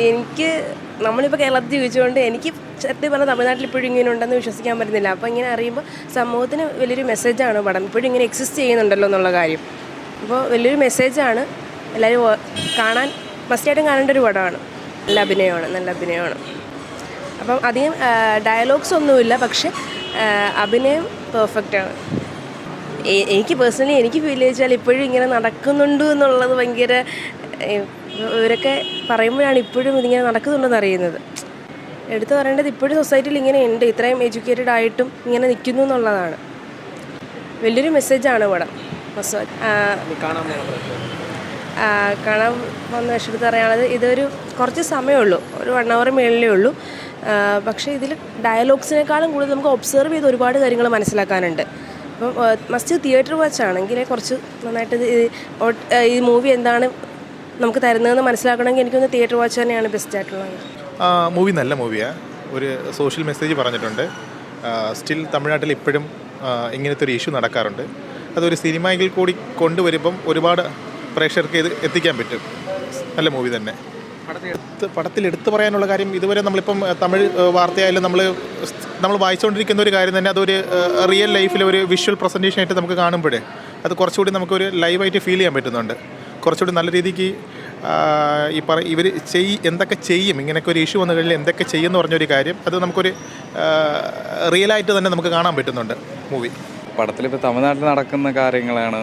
എനിക്ക് നമ്മളിപ്പോൾ കേരളത്തിൽ ജീവിച്ചുകൊണ്ട് എനിക്ക് സത്യം പറഞ്ഞാൽ തമിഴ്നാട്ടിൽ ഇപ്പോഴും ഇങ്ങനെ ഉണ്ടെന്ന് വിശ്വസിക്കാൻ പറ്റുന്നില്ല. അപ്പോൾ ഇങ്ങനെ അറിയുമ്പോൾ സമൂഹത്തിന് വലിയൊരു മെസ്സേജാണ് പടം. ഇപ്പോഴും ഇങ്ങനെ എക്സിസ്റ്റ് ചെയ്യുന്നുണ്ടല്ലോ എന്നുള്ള കാര്യം. അപ്പോൾ വലിയൊരു മെസ്സേജാണ്. എല്ലാവരും കാണാൻ മസ്റ്റായിട്ടും കാണേണ്ട ഒരു പടമാണ്. നല്ല അഭിനയമാണ്. അപ്പം അധികം ഡയലോഗ്സ് ഒന്നുമില്ല, പക്ഷെ അഭിനയം പെർഫെക്റ്റാണ്. എനിക്ക് പേഴ്സണലി എനിക്ക് ഫീൽ ചെയ്താൽ ഇപ്പോഴും ഇങ്ങനെ നടക്കുന്നുണ്ട് എന്നുള്ളത് ഭയങ്കര ഇവരൊക്കെ പറയുമ്പോഴാണ് ഇപ്പോഴും ഇതിങ്ങനെ നടക്കുന്നുണ്ടെന്ന് അറിയുന്നത്. എടുത്തു പറയേണ്ടത് ഇപ്പോഴും സൊസൈറ്റിയിൽ ഇങ്ങനെ ഉണ്ട്, ഇത്രയും എഡ്യൂക്കേറ്റഡ് ആയിട്ടും ഇങ്ങനെ നിൽക്കുന്നു എന്നുള്ളതാണ്. വലിയൊരു മെസ്സേജാണ് പടം. കാണാൻ വന്ന എടുത്ത് പറയാനുള്ളത്, ഇതൊരു കുറച്ച് സമയമുള്ളൂ, ഒരു 1 hour മേളിലേ ഉള്ളൂ. പക്ഷേ ഇതിൽ ഡയലോഗ്സിനേക്കാളും കൂടുതൽ നമുക്ക് ഒബ്സർവ് ചെയ്ത് ഒരുപാട് കാര്യങ്ങൾ മനസ്സിലാക്കാനുണ്ട്. അപ്പം മസ്റ്റ് തിയേറ്റർ വാച്ച് ആണെങ്കിൽ കുറച്ച് നന്നായിട്ട് ഈ മൂവി എന്താണ് നമുക്ക് തരുന്നതെന്ന് മനസ്സിലാക്കണമെങ്കിൽ എനിക്കൊന്ന് തിയേറ്റർ വാച്ച് തന്നെയാണ് ബെസ്റ്റ് ആയിട്ടുള്ളത്. മൂവി നല്ല മൂവിയാണ്. ഒരു സോഷ്യൽ മെസ്സേജ് പറഞ്ഞിട്ടുണ്ട്. സ്റ്റിൽ തമിഴ്നാട്ടിൽ ഇപ്പോഴും ഇങ്ങനത്തെ ഒരു ഇഷ്യൂ നടക്കാറുണ്ട്. അതൊരു സിനിമയിൽ കൂടി കൊണ്ടുവരുമ്പം ഒരുപാട് പ്രേക്ഷകർക്ക് ഇത് എത്തിക്കാൻ പറ്റും. നല്ല മൂവി തന്നെ. പടത്തിൽ എടുത്തു പറയാനുള്ള കാര്യം, ഇതുവരെ നമ്മളിപ്പം തമിഴ് വാർത്തയായാലും നമ്മൾ വായിച്ചുകൊണ്ടിരിക്കുന്ന ഒരു കാര്യം തന്നെ അതൊരു റിയൽ ലൈഫിൽ ഒരു വിഷ്വൽ പ്രസൻറ്റേഷൻ ആയിട്ട് നമുക്ക് കാണുമ്പോഴേ അത് കുറച്ചുകൂടി നമുക്കൊരു ലൈവായിട്ട് ഫീൽ ചെയ്യാൻ പറ്റുന്നുണ്ട്. കുറച്ചുകൂടി നല്ല രീതിക്ക് ഇവർ എന്തൊക്കെ ചെയ്യും, ഇങ്ങനെയൊക്കെ ഒരു ഇഷ്യൂ വന്നു കഴിഞ്ഞാൽ എന്തൊക്കെ ചെയ്യുമെന്ന് പറഞ്ഞൊരു കാര്യം അത് നമുക്കൊരു റിയലായിട്ട് തന്നെ നമുക്ക് കാണാൻ പറ്റുന്നുണ്ട് മൂവി. പടത്തിലിപ്പോൾ തമിഴ്നാട്ടിൽ നടക്കുന്ന കാര്യങ്ങളാണ്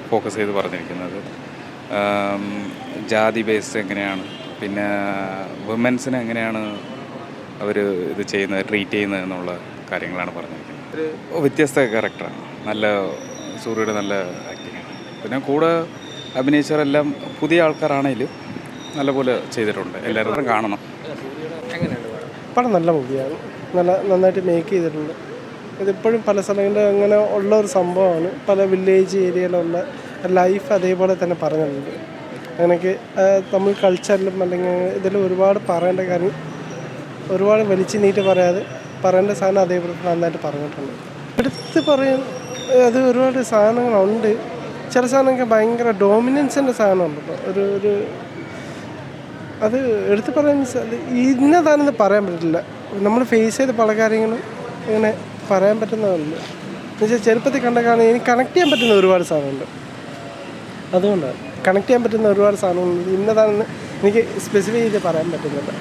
ഫോക്കസ് ചെയ്ത് പറഞ്ഞിരിക്കുന്നത്. ജാതി ബേസ് എങ്ങനെയാണ്, പിന്നെ വുമൻസിനെ എങ്ങനെയാണ് അവർ ഇത് ചെയ്യുന്നത്, ട്രീറ്റ് ചെയ്യുന്നത് എന്നുള്ള കാര്യങ്ങളാണ് പറഞ്ഞിരിക്കുന്നത്. വ്യത്യസ്ത ക്യാരക്ടറാണ്, നല്ല സൂര്യയുടെ നല്ല ആക്ടിങ്. പിന്നെ കൂടെ അഭിനയിച്ചവരെല്ലാം പുതിയ ആൾക്കാരാണെങ്കിലും നല്ലപോലെ ചെയ്തിട്ടുണ്ട്. എല്ലാവരും കാണണം. പടം നല്ല മൂവിയാണ്, നന്നായിട്ട് മേക്ക് ചെയ്തിട്ടുണ്ട്. ഇതിപ്പോഴും പല സ്ഥലങ്ങളിലും അങ്ങനെ ഉള്ള ഒരു സംഭവമാണ്. പല വില്ലേജ് ഏരിയയിലുള്ള ലൈഫ് അതേപോലെ തന്നെ പറഞ്ഞിട്ടുണ്ട്. അങ്ങനെയൊക്കെ തമിഴ് കൾച്ചറിലും അല്ലെങ്കിൽ ഇതിലും ഒരുപാട് പറയേണ്ട കാര്യം ഒരുപാട് വലിച്ചു നീട്ടി പറയാതെ പറയേണ്ട സാധനം അതേപോലെ നന്നായിട്ട് പറഞ്ഞിട്ടുണ്ട്. എടുത്ത് പറയും അത് ഒരുപാട് സാധനങ്ങളുണ്ട്. ചില സാധനമൊക്കെ ഭയങ്കര ഡോമിനൻസിൻ്റെ സാധനമുണ്ടല്ലോ. ഒരു അത് എടുത്ത് പറയാൻ ഇന്നതാണെന്ന് പറയാൻ പറ്റില്ല. നമ്മൾ ഫേസ് ചെയ്ത് പല കാര്യങ്ങളും ഇങ്ങനെ പറയാൻ പറ്റുന്നതല്ല. എന്നുവെച്ചാൽ ചെറുപ്പത്തിൽ കണ്ട കാരണം എനിക്ക് കണക്ട് ചെയ്യാൻ പറ്റുന്ന ഒരുപാട് സാധനമുണ്ട്. അതുകൊണ്ടാണ് കണക്ട് ചെയ്യാൻ പറ്റുന്ന ഒരുപാട് സാധനങ്ങളുണ്ട്. ഇന്നതാണെന്ന് എനിക്ക് സ്പെസിഫൈ ചെയ്ത് പറയാൻ പറ്റുന്നില്ല.